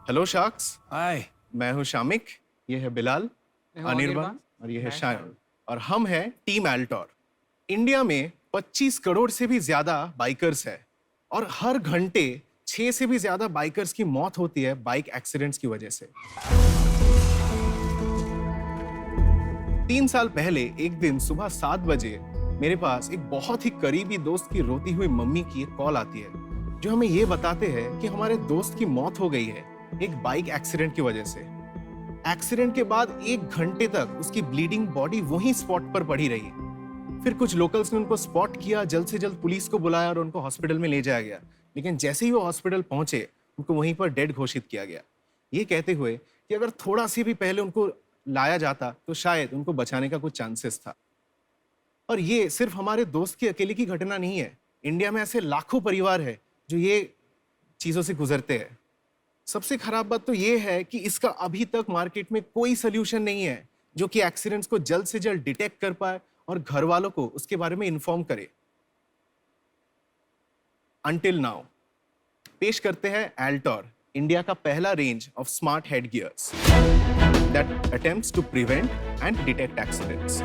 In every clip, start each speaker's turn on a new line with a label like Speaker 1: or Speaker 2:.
Speaker 1: Hello sharks.
Speaker 2: हाय।
Speaker 1: मैं हूं शामिक, ये है बिलाल, अनिर्बान और ये है शायन। और हम हैं टीम एल्टोर। इंडिया में 25 करोड़ से भी ज्यादा बाइकर्स है और हर घंटे 6 से भी ज्यादा बाइकर्स की मौत होती है बाइक एक्सीडेंट्स की वजह से। 3 साल पहले एक दिन सुबह 7 बजे मेरे पास एक बहुत ही करीबी दोस्त की रोती हुई मम्मी की एक कॉल आती है, जो हमें ये बताते हैं कि हमारे दोस्त की मौत हो गई है एक बाइक एक्सीडेंट की वजह से। एक्सीडेंट के बाद 1 घंटे तक उसकी ब्लीडिंग बॉडी वहीं स्पॉट पर पड़ी रही। फिर कुछ लोकल्स ने उनको स्पॉट किया, जल्द से जल्द पुलिस को बुलाया और उनको हॉस्पिटल में ले जाया गया। लेकिन जैसे ही वो हॉस्पिटल पहुंचे, उनको वहीं पर डेड घोषित किया गया, ये कहते हुए कि अगर थोड़ा सी भी पहले उनको लाया जाता तो शायद उनको बचाने का कुछ चांसेस था। और ये सिर्फ हमारे दोस्त की अकेले की घटना नहीं है। इंडिया में ऐसे लाखों परिवार है जो ये चीजों से गुजरते हैं। सबसे खराब बात तो ये है कि इसका अभी तक मार्केट में कोई सोल्यूशन नहीं है जो कि एक्सीडेंट्स को जल्द से जल्द डिटेक्ट कर पाए और घर वालों को उसके बारे में इन्फॉर्म करे। अंटिल नाउ पेश करते हैं एल्टोर, इंडिया का पहला range of smart head gears that attempts to prevent and detect accidents.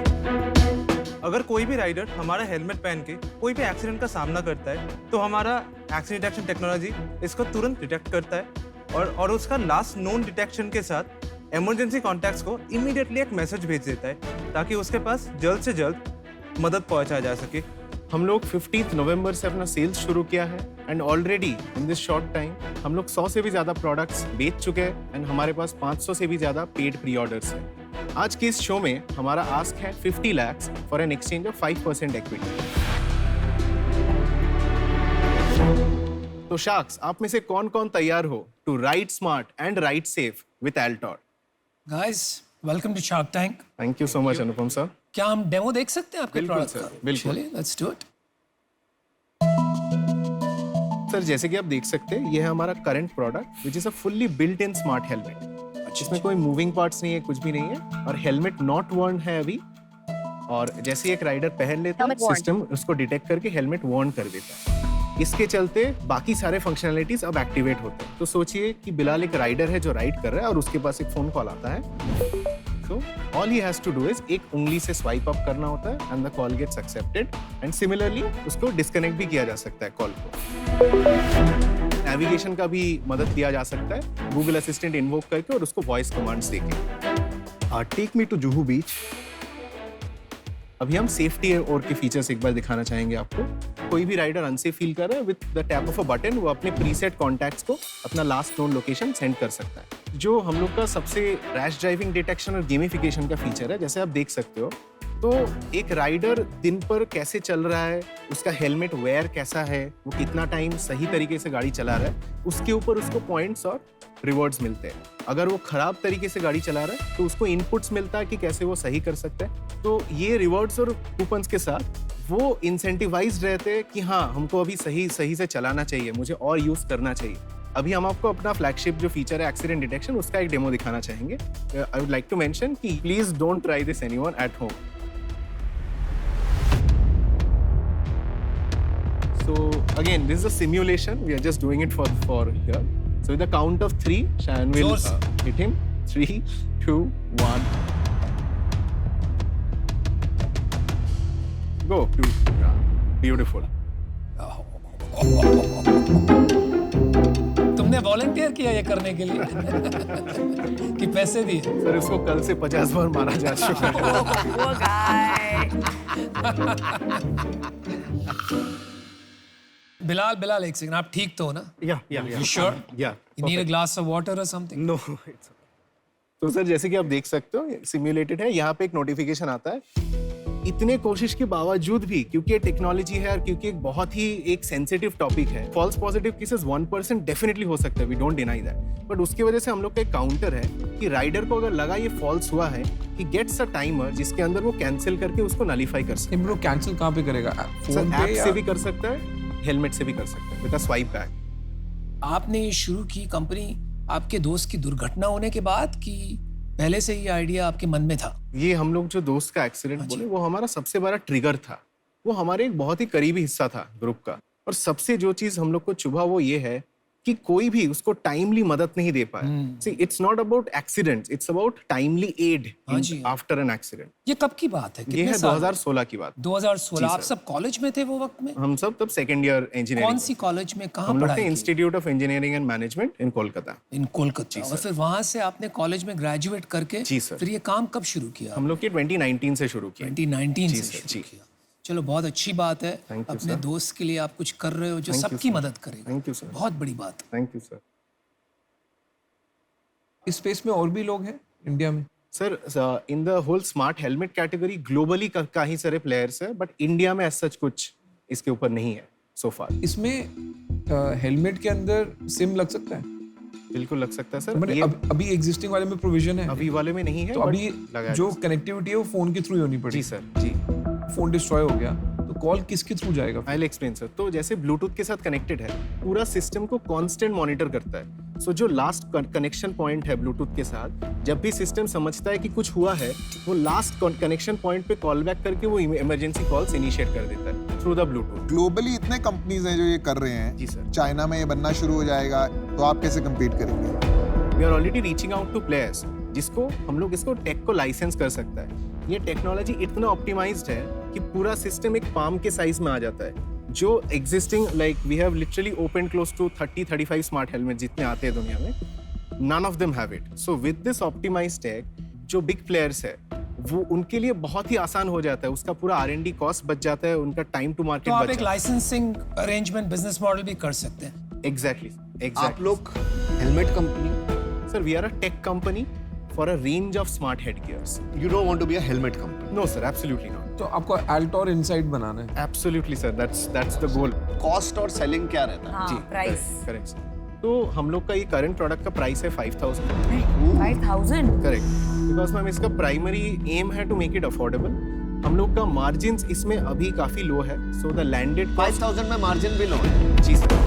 Speaker 3: अगर कोई भी राइडर हमारा हेलमेट पहन के कोई भी एक्सीडेंट का सामना करता है तो हमारा एक्सीडेंट डिटेक्शन टेक्नोलॉजी इसको तुरंत डिटेक्ट करता है और उसका लास्ट नोन डिटेक्शन के साथ इमरजेंसी कॉन्टैक्ट्स को इमीडिएटली एक मैसेज भेज देता है ताकि उसके पास जल्द से जल्द मदद पहुंचाया जा सके।
Speaker 1: हम लोग 15 नवंबर से अपना सेल्स शुरू किया है and already in this short time हम लोग 100 से भी ज्यादा प्रोडक्ट्स बेच चुके हैं एंड हमारे पास 500 से भी ज्यादा पेड प्री ऑर्डर्स हैं। आज के इस शो में हमारा आस्क है 50 lakhs for an exchange of 5% equity. तो शार्क्स, आप में से कौन-कौन तैयार हो to ride smart and ride safe with Altor?
Speaker 2: Guys, welcome to Shark Tank.
Speaker 1: Thank you so much Anupam sir.
Speaker 2: क्या हम डेमो देख सकते हैं आपके
Speaker 1: बिल्कुल
Speaker 2: प्रोडक्ट
Speaker 1: सर,
Speaker 2: का?
Speaker 1: बिल्कुल।
Speaker 2: चलिए, लेट्स डू इट।
Speaker 1: सर, जैसे कि आप देख सकते हैं, ये है हमारा current product which is a fully built in smart helmet. इसमें कोई मूविंग पार्ट्स नहीं है, कुछ भी नहीं है और हेलमेट नॉट वर्न है अभी। और जैसे ही एक राइडर पहन लेता है, सिस्टम उसको डिटेक्ट करके हेलमेट वर्न कर देता है। इसके चलते बाकी सारे फंक्शनैलिटीज अब एक्टिवेट होते हैं। तो सोचिए कि बिलाल एक राइडर है जो राइड कर रहा है और उसके पास एक फोन कॉल आता है। So all he has to do is एक उंगली से स्वाइप अप करना होता है and the call gets accepted and similarly उसको डिस्कनेक्ट भी किया जा सकता है कॉल को। नेविगेशन का भी मदद लिया जा सकता है गूगल असिस्टेंट इन्वोक करके और उसको वॉइस कमांड्स देके। टेक मी टू जुहू बीच। अभी हम सेफ्टी और के फीचर्स एक बार दिखाना चाहेंगे आपको। कोई भी राइडर अनसेफ फील कर रहा है, with the tap of a button वो अपने प्रीसेट कॉन्टैक्ट्स को अपना लास्ट नोन लोकेशन सेंड कर सकता है। जो हम लोग का सबसे रैश ड्राइविंग डिटेक्शन और गेमिफिकेशन का फीचर है, जैसे आप देख सकते हो, तो एक राइडर दिन पर कैसे चल रहा है, उसका हेलमेट वेयर कैसा है, वो कितना टाइम सही तरीके से गाड़ी चला रहा है, उसके ऊपर उसको पॉइंट्स और रिवॉर्ड्स मिलते हैं। अगर वो खराब तरीके से गाड़ी चला रहा है तो उसको इनपुट्स मिलता है कि कैसे वो सही कर सकता है। तो ये रिवॉर्ड्स और कूपन्स के साथ वो इंसेंटिवाइज्ड रहते हैं कि हाँ, हमको अभी सही से चलाना चाहिए, मुझे और यूज करना चाहिए। अभी हम आपको अपना फ्लैगशिप जो फीचर है एक्सीडेंट डिटेक्शन, उसका एक डेमो दिखाना चाहेंगे। I would like to mention कि please don't try this anyone at home. So again, this is a simulation. We are just doing it for here. So with the count of 3, Shayan will hit him. 3, 2, 1. Go. Beautiful.
Speaker 2: तुमने volunteer किया ये करने के लिए कि पैसे दिए?
Speaker 1: Sir, इसको कल से 50 बार मारा जा चुका है।
Speaker 4: Poor guy.
Speaker 2: बिलाल, एक सेकंड, आप ठीक तो हो ना?
Speaker 1: Yeah.
Speaker 2: You sure?
Speaker 1: Yeah.
Speaker 2: You need a glass of water or something?
Speaker 1: No, it's okay. तो सर, जैसे कि आप देख सकते हो, सिम्युलेटेड है। यहाँ पे एक नोटिफिकेशन आता है। इतने कोशिश के बावजूद भी, क्योंकि ये टेक्नोलॉजी है और क्योंकि एक बहुत ही एक सेंसिटिव टॉपिक है, फॉल्स पॉजिटिव केसेस 1% डेफिनेटली हो सकता है, we don't deny that. But उसकी वजह से हम लोग का एक काउंटर है कि राइडर को अगर लगा ये फॉल्स हुआ है, ही गेट्स अ टाइमर जिसके अंदर वो कैंसिल करके उसको नलीफाई कर सकता है।
Speaker 5: ब्रो, कैंसिल कहाँ पे करेगा?
Speaker 1: सर, ऐप से भी कर सकता है, हेलमेट से भी कर सकता है विद अ स्वाइप बैक।
Speaker 2: आपने ये शुरू की कंपनी आपके दोस्त की दुर्घटना होने के बाद कि पहले से ये आइडिया आपके मन में था?
Speaker 1: ये हम लोग जो दोस्त का एक्सीडेंट बोले, वो हमारा सबसे बड़ा ट्रिगर था। वो हमारे एक बहुत ही करीबी हिस्सा था ग्रुप का। और सबसे जो चीज हम लोग को चुभा वो ये है कि कोई भी उसको टाइमली मदद नहीं दे पाया. See, it's not about accidents, it's about timely aid
Speaker 2: हाँ जी.
Speaker 1: after an accident.
Speaker 2: ये कब की बात है?
Speaker 1: ये
Speaker 2: कितने
Speaker 1: है
Speaker 2: साल?
Speaker 1: 2016 की बात.
Speaker 2: 2016. आप
Speaker 1: सर.
Speaker 2: सब कॉलेज में थे वो वक्त में?
Speaker 1: हम सब तब सेकेंड ईयर इंजीनियरिंग.
Speaker 2: कौन सी कॉलेज में, कहाँ
Speaker 1: हम लोग थे
Speaker 2: पढ़ाई की?
Speaker 1: Institute of Engineering and Management in Kolkata.
Speaker 2: In Kolkata. और फिर वहाँ से आपने कॉलेज में ग्रेजुएट करके
Speaker 1: जी सर.
Speaker 2: फिर ये काम कब शुरू किया?
Speaker 1: हम लोग के 2019 से शुरू किया.
Speaker 2: 2019
Speaker 1: जी
Speaker 2: से
Speaker 1: सर,
Speaker 2: शुरू
Speaker 1: जी.
Speaker 2: किया. चलो बहुत अच्छी बात है.
Speaker 1: Thank you,
Speaker 2: अपने
Speaker 1: sir.
Speaker 2: दोस्त के लिए आप कुछ कर रहे हो जो
Speaker 1: Thank you,
Speaker 2: सबकी
Speaker 1: sir.
Speaker 2: मदद करेगा.
Speaker 1: Thank you sir.
Speaker 2: बहुत बड़ी बात.
Speaker 1: Thank you sir.
Speaker 5: इस स्पेस में और भी लोग हैं इंडिया में?
Speaker 1: Sir, in the whole smart helmet category globally कई सारे प्लेयर्स है, बट इंडिया में सच कुछ इसके ऊपर नहीं है सो फार.
Speaker 5: इसमें हेलमेट के अंदर सिम लग सकता है?
Speaker 1: बिल्कुल लग सकता है सर.
Speaker 5: मतलब
Speaker 1: ये
Speaker 5: अभी एग्जिस्टिंग वाले में प्रोविजन है?
Speaker 1: अभी वाले में नहीं है,
Speaker 5: तो
Speaker 1: but
Speaker 5: अभी
Speaker 1: लगाया
Speaker 5: जो
Speaker 1: जा सकता
Speaker 5: कनेक्टिविटी है वो फोन के थ्रू ही होनी
Speaker 1: है.
Speaker 5: पड़ेगी.
Speaker 1: जी सर, जी.
Speaker 5: फोन डिस्ट्रॉय हो गया तो कॉल किसके थ्रू जाएगा?
Speaker 1: I will explain sir. तो जैसे ब्लूटूथ के साथ कनेक्टेड है, पूरा सिस्टम को कांस्टेंट मॉनिटर करता है. सो जो लास्ट कनेक्शन पॉइंट है ब्लूटूथ के साथ, जब भी सिस्टम समझता है कि कुछ हुआ है, वो लास्ट कनेक्शन पॉइंट पे कॉल बैक करके वो इमरजेंसी कॉल्स इनिशिएट कर देता है थ्रू द ब्लूटूथ.
Speaker 6: ग्लोबली इतने कंपनीज हैं जो ये कर रहे हैं.
Speaker 1: जी सर.
Speaker 6: चाइना में ये बनना शुरू हो जाएगा तो आप कैसे कम्पीट करेंगे?
Speaker 1: We are already reaching out to players जिसको हम लोग इसको टेक को लाइसेंस कर सकता है. ये टेक्नोलॉजी इतना ऑप्टिमाइज्ड है कि पूरा सिस्टम एक पाम के साइज में आ जाता है. जो existing like we have literally open close to 30-35 smart helmet जितने आते हैं दुनिया में, none of them have it. So with this optimised tech, जो बिग प्लेयर्स है वो उनके लिए बहुत ही आसान हो जाता है. उसका पूरा R&D कॉस्ट बच जाता है, उनका टाइम टू मार्केट
Speaker 2: तो आप
Speaker 1: बच
Speaker 2: एक
Speaker 1: जाता है.
Speaker 2: लाइसेंसिंग अरेंजमेंट बिजनेस मॉडल भी कर सकते हैं.
Speaker 1: एग्जैक्टली.
Speaker 7: आप लोग helmet company,
Speaker 1: sir, we are a tech company for a range of smart head gears.
Speaker 7: You don't want to be a helmet company.
Speaker 1: No sir, absolutely not.
Speaker 5: तो आपको Altor insight बनाना है?
Speaker 1: Absolutely sir, that's the goal.
Speaker 7: Cost और selling क्या रहता है?
Speaker 4: हाँ, price.
Speaker 1: Correct sir. तो हम लोग का ये करंट प्रोडक्ट का प्राइस है 5,000.
Speaker 4: 5,000.
Speaker 1: करेक्ट. बिकॉज मैम इसका प्राइमरी एम है टू मेक इट अफोर्डेबल. हम लोग का मार्जिन इसमें अभी काफी लो है. सो द लैंडेड
Speaker 7: 5,000 में मार्जिन भी लो है.
Speaker 1: जी sir.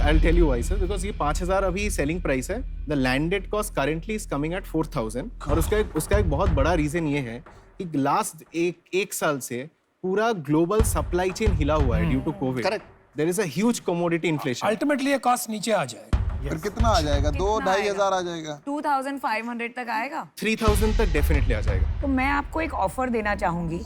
Speaker 1: I'll tell you why sir, because ये 5,000 अभी सेलिंग प्राइस है. The landed cost currently is coming at 4,000. और उसका एक बहुत बड़ा रीजन ये है कि लास्ट एक साल से पूरा ग्लोबल सप्लाई चेन हिला हुआ है due to COVID.
Speaker 7: Correct.
Speaker 1: There is a huge commodity inflation.
Speaker 2: Ultimately ये कॉस्ट नीचे आ जाएगा.
Speaker 6: फिर कितना आ जाएगा? 2-2,500
Speaker 4: आएगा?
Speaker 6: आ जाएगा.
Speaker 4: 2,500 तक आएगा.
Speaker 1: 3,000 तक डेफिनेटली आ जाएगा.
Speaker 4: तो मैं आपको एक ऑफर देना चाहूंगी.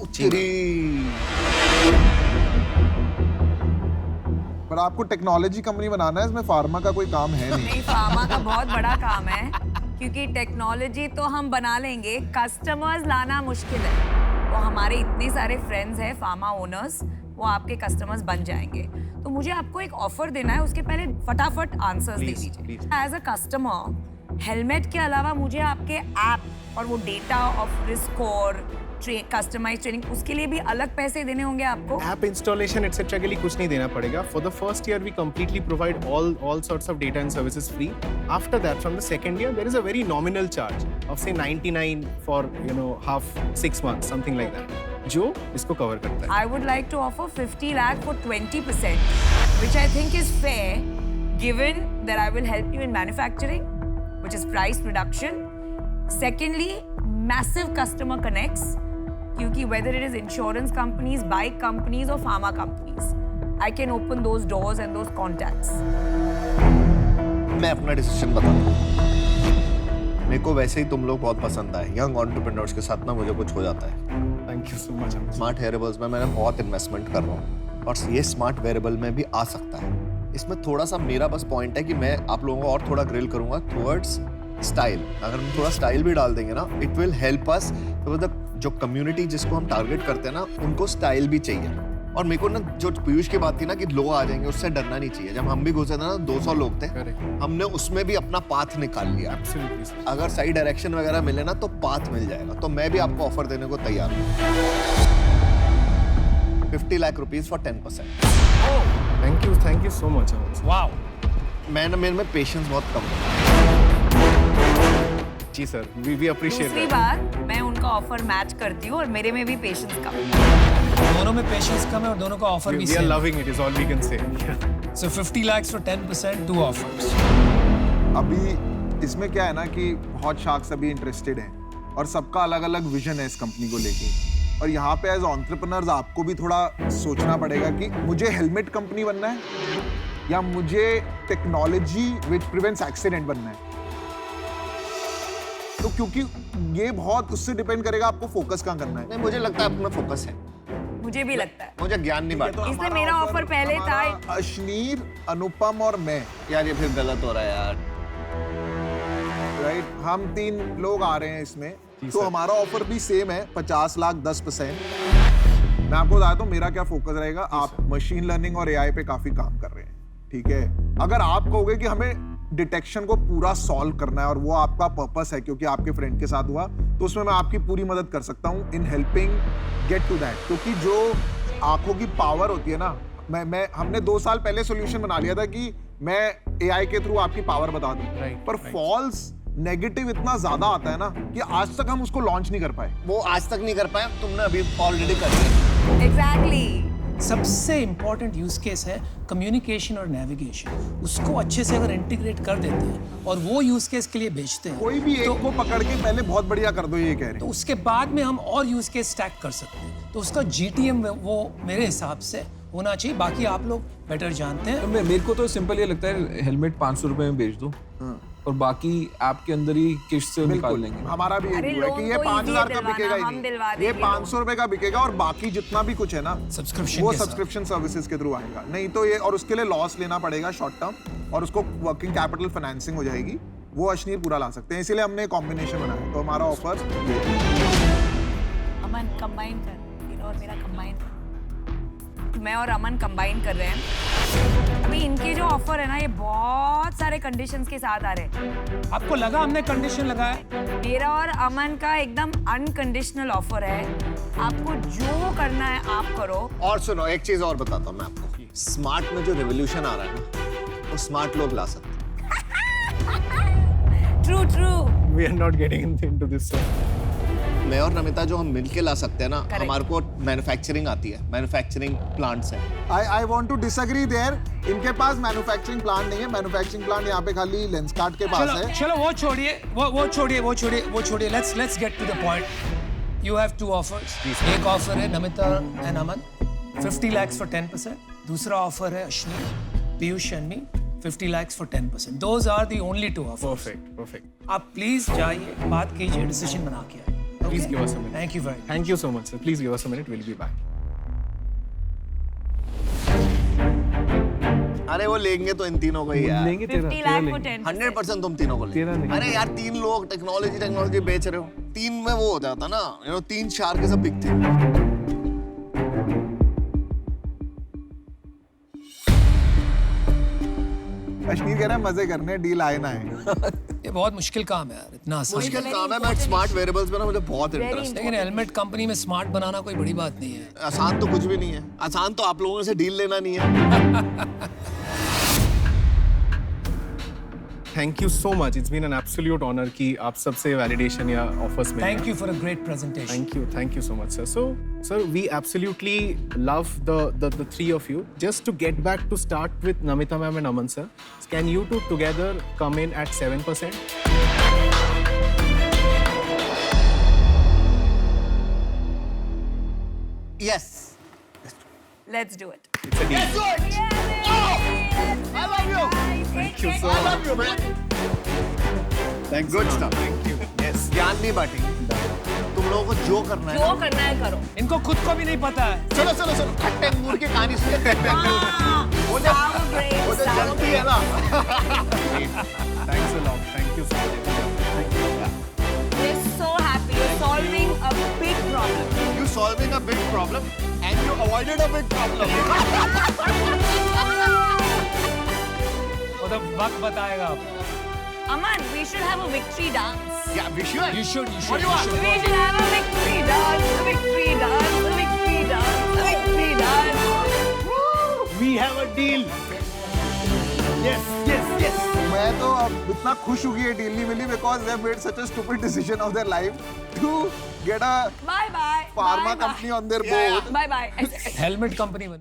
Speaker 6: पर आपको टेक्नोलॉजी कंपनी बनाना है, इसमें फार्मा का कोई काम है नहीं.
Speaker 4: नहीं, फार्मा का बहुत बड़ा काम है, क्योंकि टेक्नोलॉजी तो हम बना लेंगे, कस्टमर्स लाना मुश्किल है. वो हमारे इतने सारे फ्रेंड्स हैं फार्मा ओनर्स, वो आपके कस्टमर्स बन जाएंगे. तो मुझे आपको एक ऑफर देना है, उसके पहले फटाफट आंसर्स दे
Speaker 1: Please,
Speaker 4: दीजिए.
Speaker 1: please.
Speaker 4: As a customer, helmet के अलावा मुझे आपके ऐप और वो डेटा ऑफ रिस्क और कस्टमाइज ट्रेनिंग, उसके लिए भी अलग पैसे देने होंगे आपको.
Speaker 1: ऐप इंस्टॉलेशन एक्सेट्रा के लिए कुछ नहीं देना पड़ेगा. For the first year we completely provide all sorts of data and services free. After that, from the second year, there is a very nominal charge of say 99 for half 6 months, something like that, जो इसको cover करता है.
Speaker 4: I would like to offer 50 lakh for 20%, which I think is fair, given that I will help you in manufacturing, which is price reduction. Secondly, massive customer connects, क्योंकि whether it is insurance companies, bike companies or pharma companies, I can open those doors and those contacts.
Speaker 7: मैं अपना decision बताता हूँ. मेरे को वैसे ही तुम लोग बहुत पसंद आए. यंग एंटरप्रेन्योर्स के साथ ना मुझे कुछ हो जाता है.
Speaker 1: Thank you so much.
Speaker 7: Smart wearables में मैंने बहुत इन्वेस्टमेंट कर रहा हूँ और ये स्मार्ट वेयरेबल में भी आ सकता है. इसमें थोड़ा सा मेरा बस पॉइंट है कि मैं आप लोगों को और थोड़ा ग्रिल करूंगा टुवर्ड्स स्टाइल. अगर हम थोड़ा स्टाइल भी डाल देंगे ना, इट विल हेल्प अस. जो कम्युनिटी जिसको हम टारगेट करते हैं ना, उनको स्टाइल भी चाहिए. और मेरे को ना जो पीयूष की बात थी ना कि लोग आ जाएंगे, उससे डरना नहीं चाहिए. जब हम भी घुसे थे ना 200 लोग थे, हमने उसमें भी अपना पाथ निकाल लिया.
Speaker 1: Absolutely, sir.
Speaker 7: अगर सही डायरेक्शन वगैरह मिले ना तो पाथ मिल जाएगा. तो मैं भी आपको ऑफर देने को तैयार हूँ. 50 lakh rupees for 10%.
Speaker 1: Thank you so much.
Speaker 2: Wow.
Speaker 7: मेरे में पेशेंस बहुत कम है.
Speaker 1: जी सर, we appreciate
Speaker 4: दूसरी
Speaker 1: that.
Speaker 4: बात, मैं उनका ऑफर मैच करती हूँ और मेरे में भी पेशेंस कम है.
Speaker 2: दोनों में पेशेंस कम है और दोनों का ऑफर भी
Speaker 1: We are
Speaker 2: same.
Speaker 1: loving it, is all we can say.
Speaker 2: So 50 lakhs for 10%, 2 offers.
Speaker 6: अभी इसमें क्या है ना कि बहुत शार्क्स अभी इंटरेस्टेड हैं और सबका अलग अलग विजन है इस कंपनी को लेके. और यहाँ पे एज एंटरप्रेन्योर्स आपको भी थोड़ा सोचना पड़ेगा कि मुझे हेलमेट कंपनी बनना है या मुझे टेक्नोलॉजी विच प्रिवेंट्स एक्सीडेंट बनना है। तो क्योंकि ये बहुत उससे डिपेंड करेगा आपको फोकस कहाँ करना है।
Speaker 7: नहीं, मुझे लगता है आप में फोकस है,
Speaker 4: मुझे भी लगता है,
Speaker 7: मुझे ज्ञान नहीं बांटना।
Speaker 4: इसलिए मेरा ऑफर पहले था।
Speaker 6: अश्नीर, अनुपम और मैं,
Speaker 7: यार ये फिर गलत हो रहा है यार।
Speaker 6: राइट, हम 3 लोग आ रहे हैं इसमें, तो हमारा ऑफर भी सेम है, 50 लाख 10%। मैं आपको बताता हूँ मेरा क्या फोकस रहेगा। आप मशीन लर्निंग और एआई पे काफी काम कर रहे हैं, ठीक है। अगर आप कहोगे कि हमें डिटेक्शन को पूरा सॉल्व करना है और वो आपका पर्पस है क्योंकि आपके फ्रेंड के साथ हुआ, तो उसमें मैं आपकी पूरी मदद कर सकता हूँ in helping get to that. क्योंकि जो आंखों की पावर होती है ना, हमने 2 साल पहले सोल्यूशन बना लिया था कि मैं एआई के थ्रू आपकी पावर बता दूं, पर फॉल्स नेगेटिव इतना ज्यादा आता है ना कि आज तक हम उसको लॉन्च नहीं कर पाए।
Speaker 7: वो आज तक नहीं कर पाए, तुमने अभी ऑलरेडी कर लिया।
Speaker 4: एग्जैक्टली।
Speaker 2: सबसे इंपॉर्टेंट यूज केस है कम्युनिकेशन और नेविगेशन। उसको अच्छे से अगर इंटीग्रेट कर देते हैं और वो यूज केस के लिए बेचते हैं,
Speaker 6: कोई भी एक को पकड़ के पहले बहुत बढ़िया कर दो, ये कह रहे
Speaker 2: तो
Speaker 6: हैं।
Speaker 2: उसके बाद में हम और यूज केस स्टैक कर सकते हैं। तो उसका जीटीएम वो मेरे हिसाब से होना चाहिए। बाकी आप लोग बेटर जानते हैं।
Speaker 5: तो मेरे को तो सिंपल ये लगता है, हेलमेट 500 रुपए में बेच दो और बाकी ऐप के अंदर ही किस्त से निकाल लेंगे।
Speaker 6: हमारा भी
Speaker 4: अरे
Speaker 6: यही है कि ये
Speaker 4: लोन तो
Speaker 6: 5000
Speaker 4: easy
Speaker 6: का बिकेगा ही
Speaker 4: हम दिलवा
Speaker 6: नहीं, ये
Speaker 4: देंगे
Speaker 6: 500 रुपए का बिकेगा और बाकी जितना भी कुछ है ना
Speaker 2: सब्सक्रिप्शन
Speaker 6: वो
Speaker 2: के साथ।
Speaker 6: सब्सक्रिप्शन सर्विसेज के थ्रू आएगा। नहीं तो ये, और उसके लिए लॉस लेना पड़ेगा शॉर्ट टर्म, और उसको वर्किंग कैपिटल फाइनेंसिंग हो जाएगी, वो अश्नीर पूरा ला सकते हैं। इसीलिए हमने कॉम्बिनेशन बनाया। तो हमारा ऑफर
Speaker 4: अमन कंबाइन कर, मेरा और मेरा कंबाइन, मैं और अमन कंबाइन कर रहे हैं। अभी इनके जो ऑफर है ना, ये बहुत सारे कंडीशंस के साथ आ रहे हैं।
Speaker 2: आपको लगा हमने कंडीशन लगाया?
Speaker 4: मेरा और अमन का एकदम अनकंडीशनल ऑफर है। आपको जो करना है आप करो।
Speaker 7: और सुनो, एक चीज और बताता हूँ मैं आपको। स्मार्ट में जो रिवोल्यूशन आ रहा है ना, वो स्मार्ट लोग ला सकते हैं।
Speaker 4: True.
Speaker 1: We are not getting into this, sir.
Speaker 7: मैं और नमिता जो हम मिलके ला सकते हैं ना,
Speaker 4: Correct.
Speaker 7: हमारे को मैन्युफैक्चरिंग आती है, मैन्युफैक्चरिंग प्लांट्स है।
Speaker 6: I want to disagree there. इनके पास मैन्युफैक्चरिंग प्लांट नहीं है। मैन्युफैक्चरिंग प्लांट यहाँ पे खाली लेंसकार्ट के पास है।
Speaker 2: चलो वो छोड़िए। Let's get to the point. You have 2 offers. एक ऑफर है Namita and Aman, 50 lakhs for 10%. दूसरा ऑफर है Ashneer, Piyush and me, 50 lakhs for 10%. Those are the only 2 offers.
Speaker 1: Perfect.
Speaker 2: आप प्लीज जाइए, बात कीजिए, डिसीजन बना के आइए।
Speaker 1: Please give us a minute.
Speaker 2: Thank you very much.
Speaker 1: Thank you so much, sir. Please give us a minute. We'll be back.
Speaker 7: अरे वो लेंगे तो इन तीनों को ही यार।
Speaker 5: लेंगे
Speaker 4: 50 लाख for 10%।
Speaker 7: 100% तुम तीनों को
Speaker 5: तेरा
Speaker 7: लेंगे।
Speaker 5: नहीं।
Speaker 7: अरे यार 3 लोग टेक्नोलॉजी बेच रहे हो, 3 में वो हो जाता ना, 3 shark is a big thing.
Speaker 6: Ashneer कह रहा है मजे करने, डील आए ना आए।
Speaker 2: ये बहुत मुश्किल काम है यार, इतना आसान
Speaker 7: मुश्किल
Speaker 2: नहीं।
Speaker 7: काम है। मैं स्मार्ट वेयरेबल्स में ना मुझे बहुत इंटरेस्ट है।
Speaker 2: लेकिन हेलमेट कंपनी में स्मार्ट बनाना कोई बड़ी बात नहीं है।
Speaker 7: आसान तो कुछ भी नहीं है। आसान तो आप लोगों से डील लेना नहीं है।
Speaker 1: Thank you so much. It's been an absolute honor कि आप सबसे validation या offers मिले।
Speaker 2: Thank you for a great presentation.
Speaker 1: Thank you so much, sir. So, sir, we absolutely love the 3 of you. Just to get back to start with Namita ma'am and Aman sir, can you two together come in at 7%?
Speaker 7: Yes.
Speaker 4: Let's do it.
Speaker 1: It's a deal.
Speaker 7: I love you.
Speaker 1: Thank you so
Speaker 7: I
Speaker 1: much.
Speaker 7: love you, man.
Speaker 1: Thanks.
Speaker 7: Good stuff.
Speaker 1: Thank you. Yes.
Speaker 7: ज्ञान नहीं बांटेंगे। तुम लोगों को जो करना है
Speaker 4: जो
Speaker 7: ना,
Speaker 4: करना है करो।
Speaker 2: इनको खुद को भी नहीं पता है।
Speaker 7: चलो खट्टे अंगूर की कहानी सुनिए। वो जो
Speaker 4: Sour grapes,
Speaker 7: वो जो
Speaker 4: sour
Speaker 7: जलती है ना।
Speaker 1: Thanks a lot. Thank you so much. Thank you.
Speaker 4: We're so happy. You're solving a big problem.
Speaker 7: You solving a big problem and you avoided a big problem.
Speaker 2: वो तो वक्त बताएगा आपको।
Speaker 4: Aman, we should have a victory dance.
Speaker 7: Yeah, we should.
Speaker 2: You should.
Speaker 4: We should have a victory dance. A victory dance. A victory dance. A victory dance.
Speaker 1: We have a deal. Yes.
Speaker 6: मैं तो अब इतना खुश हूँ कि ये deal नहीं मिली because they made such a stupid decision of their life to get a
Speaker 4: Bye.
Speaker 6: pharma company on their board.
Speaker 4: Bye.
Speaker 2: Helmet company बन